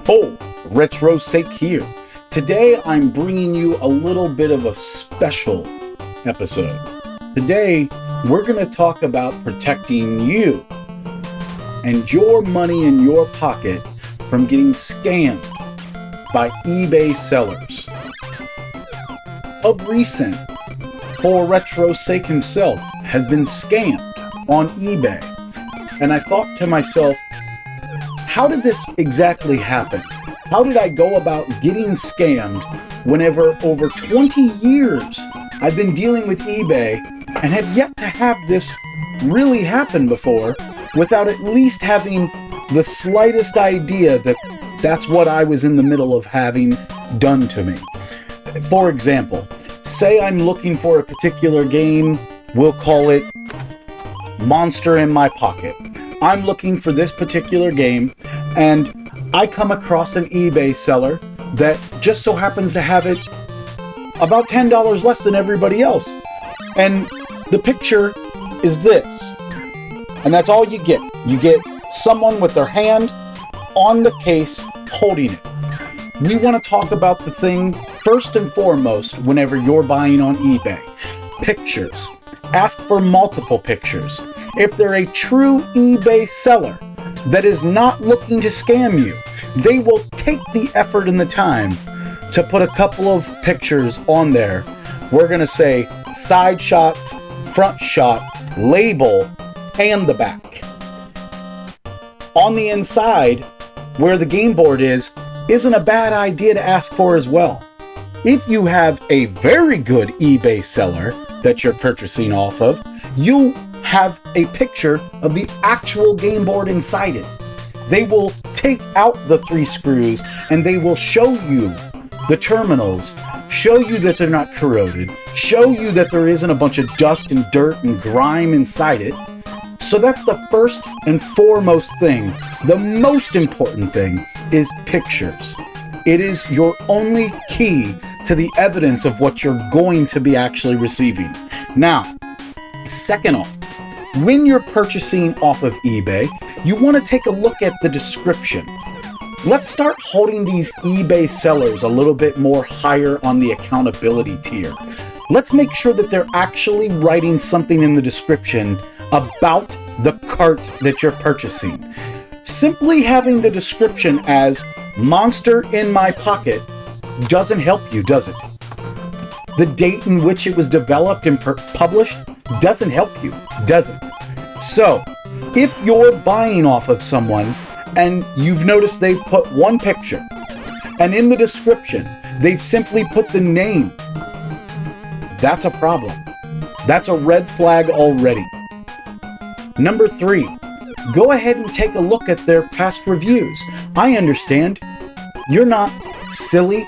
Foretrosake here. Today I'm bringing you a little bit of a special episode. Today we're going to talk about protecting you and your money in your pocket from getting scammed by eBay sellers. Of recent, Foretrosake himself has been scammed on eBay. And I thought to myself, how did this exactly happen? How did I go about getting scammed whenever over 20 years I've been dealing with eBay and have yet to have this really happen before without at least having the slightest idea that that's what I was in the middle of having done to me. For example, say I'm looking for a particular game, we'll call it Monster in My Pocket. I'm looking for this particular game, and I come across an eBay seller that just so happens to have it about $10 less than everybody else. And the picture is this. And that's all you get. You get someone with their hand on the case holding it. We want to talk about the thing first and foremost whenever you're buying on eBay. Pictures. Ask for multiple pictures. If they're a true eBay seller that is not looking to scam you, they will take the effort and the time to put a couple of pictures on there. We're going to say side shots, front shot, label, and the back. On the inside, where the game board is, isn't a bad idea to ask for as well. If you have a very good eBay seller that you're purchasing off of, you have a picture of the actual game board inside it. They will take out the 3 screws and they will show you the terminals, show you that they're not corroded, show you that there isn't a bunch of dust and dirt and grime inside it. So that's the first and foremost thing. The most important thing is pictures. It is your only key to the evidence of what you're going to be actually receiving. Now, second off, when you're purchasing off of eBay, you want to take a look at the description. Let's start holding these eBay sellers a little bit more higher on the accountability tier. Let's make sure that they're actually writing something in the description about the cart that you're purchasing. Simply having the description as Monster in My Pocket doesn't help you, does it? The date in which it was developed and published doesn't help you, does it? So, if you're buying off of someone and you've noticed they've put one picture and in the description they've simply put the name, that's a problem. That's a red flag already. Number 3, go ahead and take a look at their past reviews. I understand. You're not silly.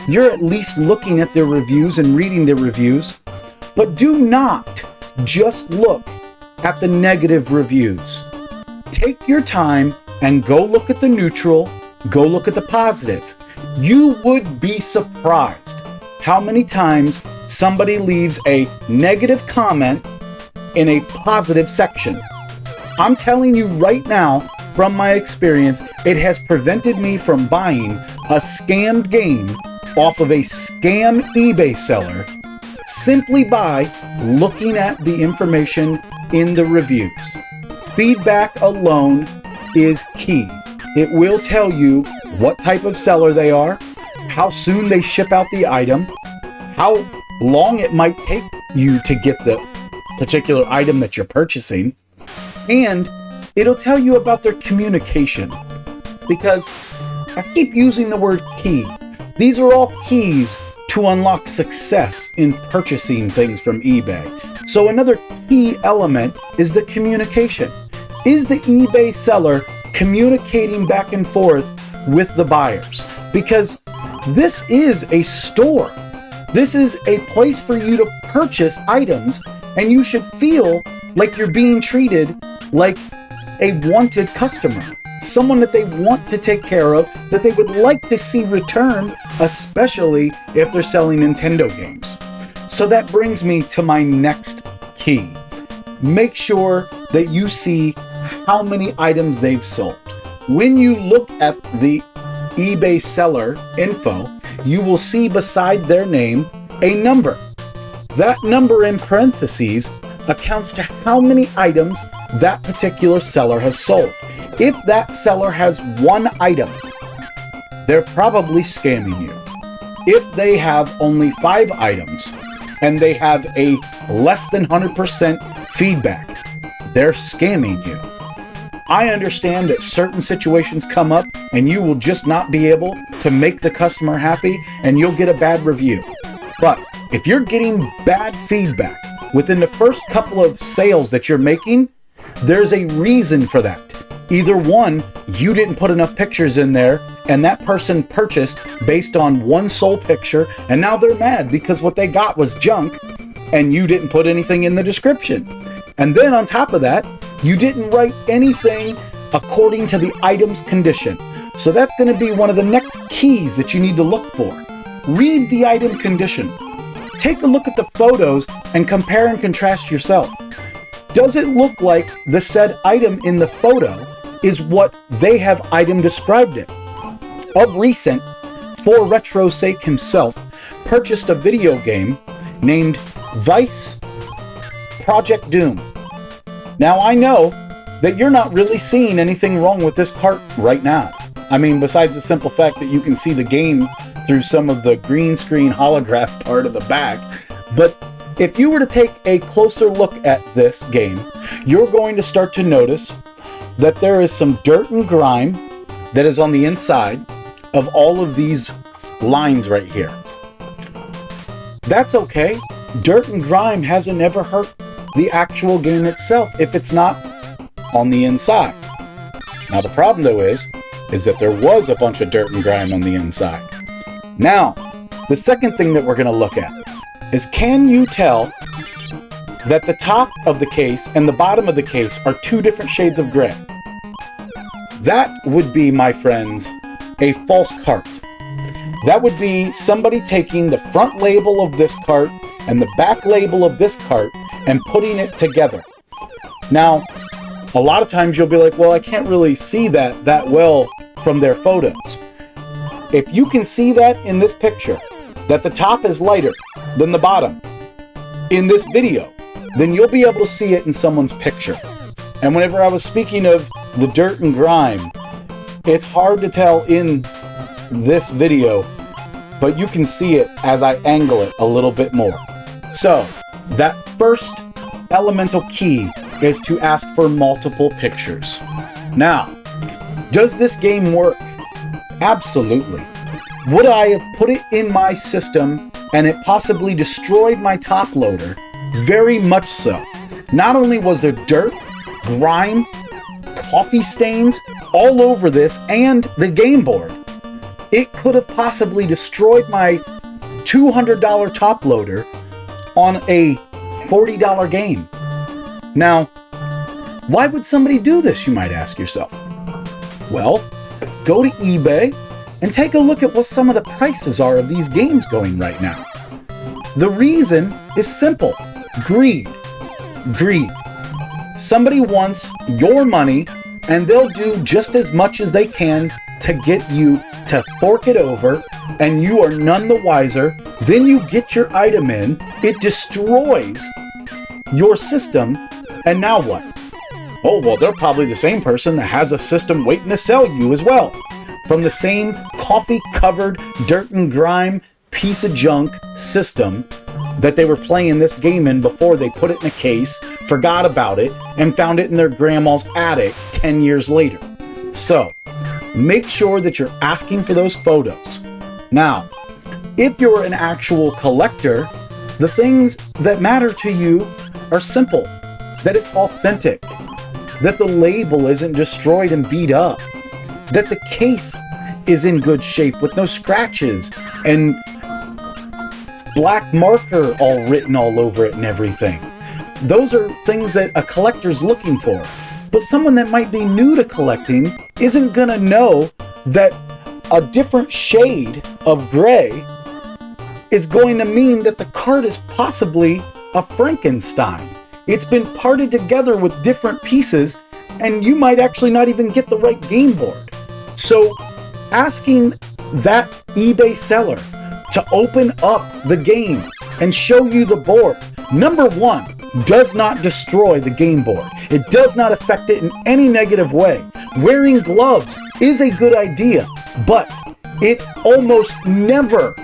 You're at least looking at their reviews and reading their reviews. But do not just look at the negative reviews. Take your time and go look at the neutral, go look at the positive. You would be surprised how many times somebody leaves a negative comment in a positive section. I'm telling you right now, from my experience, it has prevented me from buying a scammed game off of a scam eBay seller simply by looking at the information in the reviews. Feedback alone is key. It will tell you what type of seller they are, how soon they ship out the item, how long it might take you to get the particular item that you're purchasing, and it'll tell you about their communication. Because I keep using the word key. These are all keys to unlock success in purchasing things from eBay. So another key element is the communication. Is the eBay seller communicating back and forth with the buyers? Because this is a store. This is a place for you to purchase items, and you should feel like you're being treated like a wanted customer. Someone that they want to take care of, that they would like to see returned, especially if they're selling Nintendo games. So that brings me to my next key. Make sure that you see how many items they've sold. When you look at the eBay seller info, you will see beside their name a number. That number in parentheses accounts to how many items that particular seller has sold. If that seller has one item, they're probably scamming you. If they have only 5 items and they have a less than 100% feedback, they're scamming you. I understand that certain situations come up and you will just not be able to make the customer happy and you'll get a bad review. But if you're getting bad feedback within the first couple of sales that you're making, there's a reason for that. Either one, you didn't put enough pictures in there and that person purchased based on one sole picture and now they're mad because what they got was junk and you didn't put anything in the description. And then on top of that, you didn't write anything according to the item's condition. So that's going to be one of the next keys that you need to look for. Read the item condition. Take a look at the photos and compare and contrast yourself. Does it look like the said item in the photo is what they have item described it? Of recent, Foretrosake himself purchased a video game named Vice Project Doom. Now I know that you're not really seeing anything wrong with this cart right now. I mean, besides the simple fact that you can see the game through some of the green screen holograph part of the back. But if you were to take a closer look at this game, you're going to start to notice that there is some dirt and grime that is on the inside of all of these lines right here. That's okay. Dirt and grime hasn't ever hurt the actual game itself if it's not on the inside. Now the problem though is that there was a bunch of dirt and grime on the inside. Now, the second thing that we're going to look at is, can you tell that the top of the case and the bottom of the case are 2 different shades of gray? That would be, my friends, a false cart. That would be somebody taking the front label of this cart and the back label of this cart and putting it together. Now, a lot of times you'll be like, well, I can't really see that well from their photos. If you can see that in this picture, that the top is lighter than the bottom in this video, then you'll be able to see it in someone's picture. And whenever I was speaking of the dirt and grime, it's hard to tell in this video, but you can see it as I angle it a little bit more. So, that first elemental key is to ask for multiple pictures. Now, does this game work? Absolutely. Would I have put it in my system and it possibly destroyed my top loader? Very much so. Not only was there dirt, grime, coffee stains all over this and the game board, it could have possibly destroyed my $200 top loader on a $40 game. Now, why would somebody do this, you might ask yourself? Well, go to eBay and take a look at what some of the prices are of these games going right now. The reason is simple. Greed. Greed. Somebody wants your money and they'll do just as much as they can to get you to fork it over, and you are none the wiser. Then you get your item in, it destroys your system, and now what? Oh, well, they're probably the same person that has a system waiting to sell you as well. From the same coffee-covered, dirt and grime piece of junk system that they were playing this game in before they put it in a case, forgot about it, and found it in their grandma's attic 10 years later. So, make sure that you're asking for those photos. Now, if you're an actual collector, the things that matter to you are simple. That it's authentic. That the label isn't destroyed and beat up. That the case is in good shape with no scratches and black marker all written all over it and everything. Those are things that a collector's looking for. But someone that might be new to collecting isn't gonna know that a different shade of gray is going to mean that the card is possibly a Frankenstein. It's been parted together with different pieces, and you might actually not even get the right game board. So asking that eBay seller to open up the game and show you the board, number one, does not destroy the game board. It does not affect it in any negative way. Wearing gloves is a good idea, but it almost never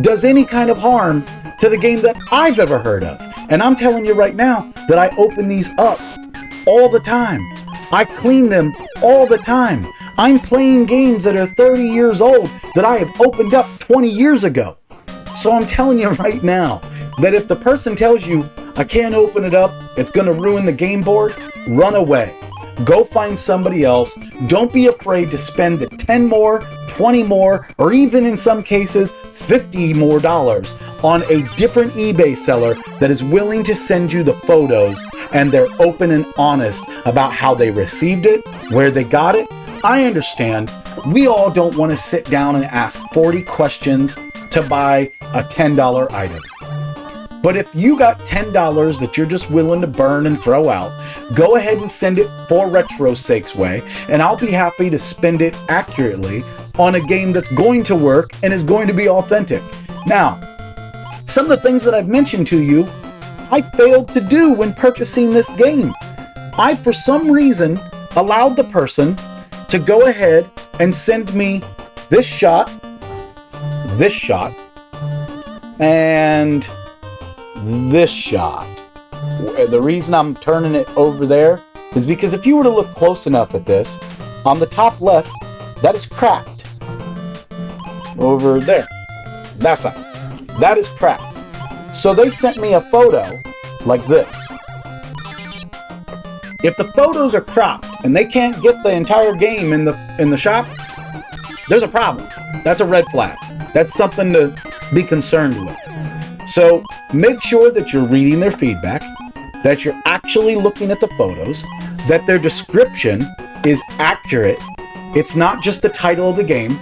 does any kind of harm to the game that I've ever heard of. And I'm telling you right now that I open these up all the time. I clean them all the time. I'm playing games that are 30 years old that I have opened up 20 years ago. So I'm telling you right now that if the person tells you, I can't open it up, it's going to ruin the game board, run away. Go find somebody else. Don't be afraid to spend the 10 more, 20 more, or even in some cases, $50 more on a different eBay seller that is willing to send you the photos and they're open and honest about how they received it, where they got it. I understand. We all don't want to sit down and ask 40 questions to buy a $10 item. But if you got $10 that you're just willing to burn and throw out, go ahead and send it Foretrosake's way, and I'll be happy to spend it accurately on a game that's going to work and is going to be authentic. Now, some of the things that I've mentioned to you, I failed to do when purchasing this game. I, for some reason, allowed the person to go ahead and send me this shot, and this shot. The reason I'm turning it over there is because if you were to look close enough at this, on the top left, that is cracked. Over there, that side, that is cracked. So they sent me a photo like this. If the photos are cropped and they can't get the entire game in the shop, there's a problem. That's a red flag. That's something to be concerned with. So make sure that you're reading their feedback, that you're actually looking at the photos, that their description is accurate. It's not just the title of the game,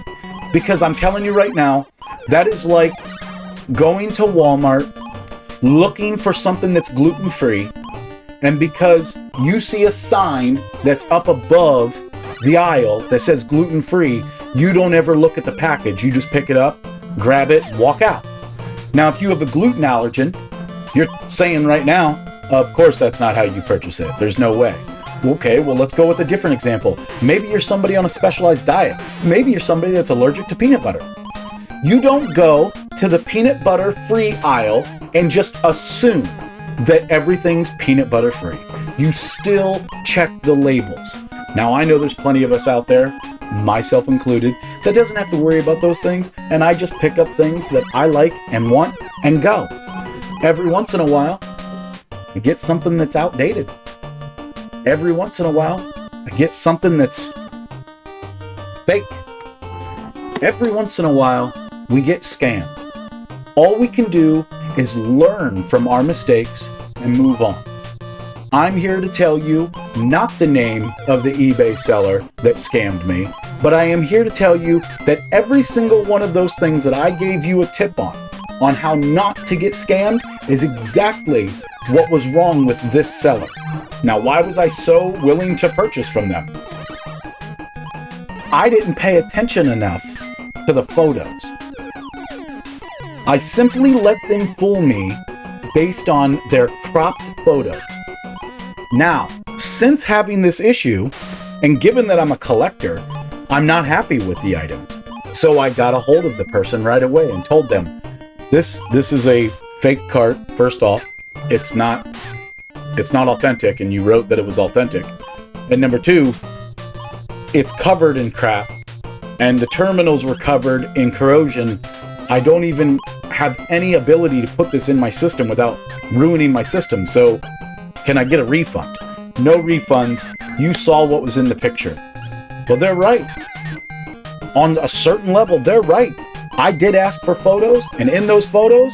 because I'm telling you right now, that is like going to Walmart, looking for something that's gluten-free, and because you see a sign that's up above the aisle that says gluten-free, you don't ever look at the package. You just pick it up, grab it, walk out. Now, if you have a gluten allergen, you're saying right now, of course that's not how you purchase it. There's no way. Okay, well, let's go with a different example. Maybe you're somebody on a specialized diet. Maybe you're somebody that's allergic to peanut butter. You don't go to the peanut butter free aisle and just assume that everything's peanut butter free. You still check the labels. Now, I know there's plenty of us out there, myself included, that doesn't have to worry about those things, and I just pick up things that I like and want and go. Every once in a while, I get something that's outdated. Every once in a while, I get something that's fake. Every once in a while, we get scammed. All we can do is learn from our mistakes and move on. I'm here to tell you not the name of the eBay seller that scammed me, but I am here to tell you that every single one of those things that I gave you a tip on how not to get scammed, is exactly what was wrong with this seller. Now, why was I so willing to purchase from them? I didn't pay attention enough to the photos. I simply let them fool me based on their cropped photos. Now, since having this issue, and given that I'm a collector, I'm not happy with the item. So I got a hold of the person right away and told them, this is a fake cart. First off, it's not authentic, and you wrote that it was authentic. And number two, it's covered in crap, and the terminals were covered in corrosion. I don't even have any ability to put this in my system without ruining my system. So can I get a refund? No refunds. You saw what was in the picture. Well, they're right. On a certain level, they're right. I did ask for photos, and in those photos,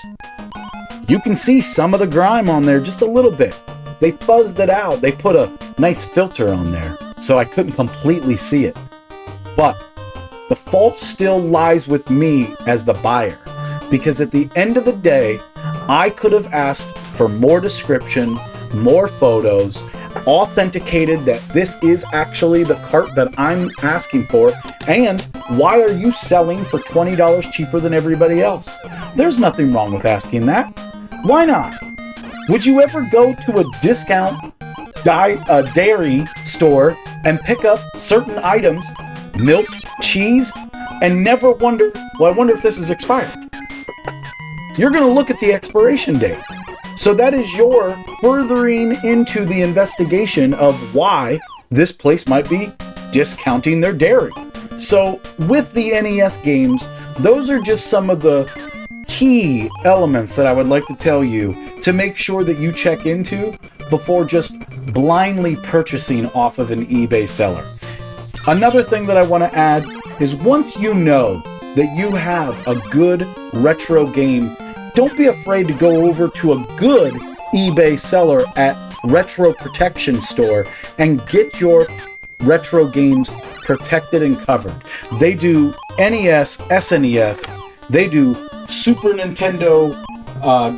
you can see some of the grime on there just a little bit. They fuzzed it out. They put a nice filter on there, so I couldn't completely see it. But the fault still lies with me as the buyer, because at the end of the day, I could have asked for more description, more photos. authenticated that this is actually the cart that I'm asking for, and why are you selling for $20 cheaper than everybody else? There's nothing wrong with asking that. Why not? Would you ever go to a discount dairy store and pick up certain items, milk, cheese, and never wonder, well, I wonder if this is expired? You're going to look at the expiration date. So that is your furthering into the investigation of why this place might be discounting their dairy. So with the NES games, those are just some of the key elements that I would like to tell you to make sure that you check into before just blindly purchasing off of an eBay seller. Another thing that I want to add is once you know that you have a good retro game, don't be afraid to go over to a good eBay seller at Retro Protection Store and get your retro games protected and covered. They do NES, SNES, they do Super Nintendo,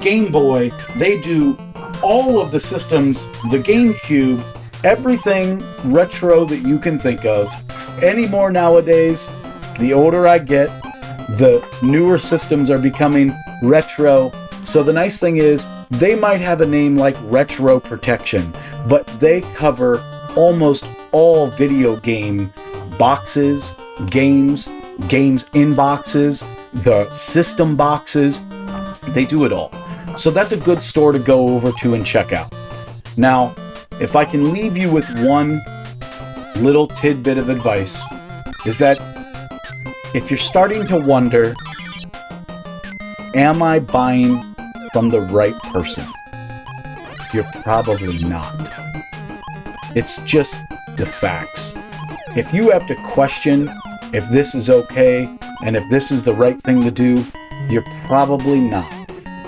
Game Boy, they do all of the systems, the GameCube, everything retro that you can think of. Anymore nowadays, the older I get, the newer systems are becoming retro. So the nice thing is they might have a name like Retro Protection, but they cover almost all video game boxes, games in boxes, the system boxes. They do it all. So that's a good store to go over to and check out. Now, if I can leave you with one little tidbit of advice, is that if you're starting to wonder, am I buying from the right person? You're probably not. It's just the facts. If you have to question if this is okay and if this is the right thing to do, you're probably not.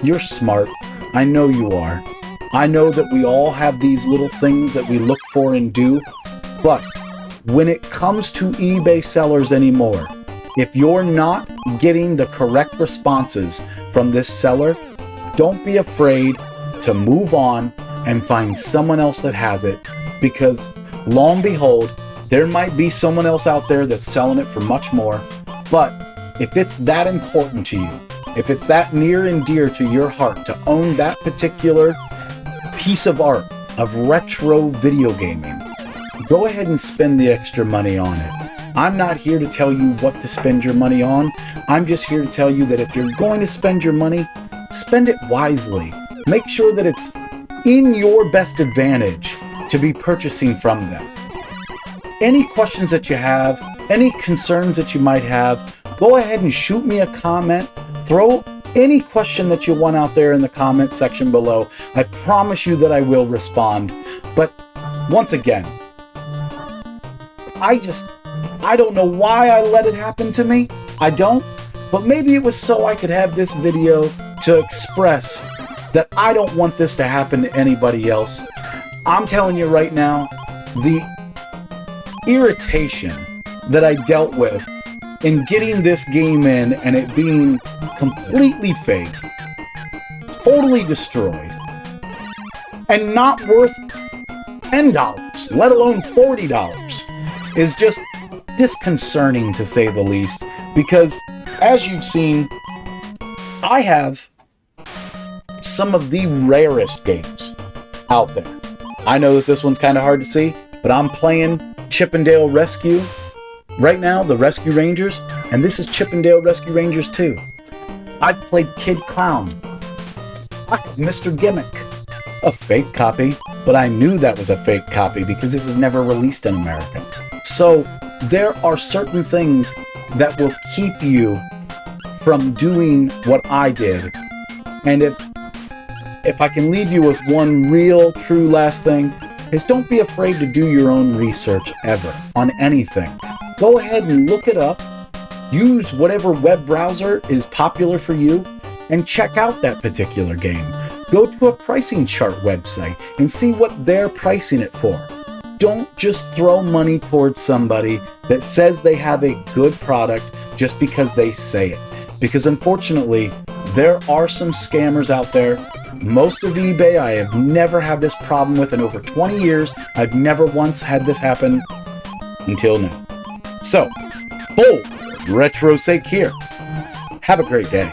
You're smart. I know you are. I know that we all have these little things that we look for and do, but when it comes to eBay sellers anymore, if you're not getting the correct responses from this seller, don't be afraid to move on and find someone else that has it, because lo and behold, there might be someone else out there that's selling it for much more. But if it's that important to you, if it's that near and dear to your heart to own that particular piece of art of retro video gaming, go ahead and spend the extra money on it. I'm not here to tell you what to spend your money on. I'm just here to tell you that if you're going to spend your money, spend it wisely. Make sure that it's in your best advantage to be purchasing from them. Any questions that you have, any concerns that you might have, go ahead and shoot me a comment. Throw any question that you want out there in the comment section below. I promise you that I will respond. But once again, I don't know why I let it happen to me. I don't. But maybe it was so I could have this video to express that I don't want this to happen to anybody else. I'm telling you right now, the irritation that I dealt with in getting this game in and it being completely fake, totally destroyed, and not worth $10, let alone $40, is just disconcerting to say the least. Because as you've seen, I have some of the rarest games out there. I know that this one's kind of hard to see, but I'm playing Chippendale Rescue right now, the Rescue Rangers, and this is Chippendale Rescue Rangers 2. I've played Kid Clown. I have Mr. Gimmick, a fake copy, but I knew that was a fake copy because it was never released in America. So there are certain things that will keep you from doing what I did. And if I can leave you with one real, true last thing, is don't be afraid to do your own research ever on anything. Go ahead and look it up. Use whatever web browser is popular for you and check out that particular game. Go to a pricing chart website and see what they're pricing it for. Don't just throw money towards somebody that says they have a good product just because they say it. Because unfortunately, there are some scammers out there Most of eBay I have never had this problem with in over 20 years. I've never once had this happen until now. So, Foretrosake here. Have a great day.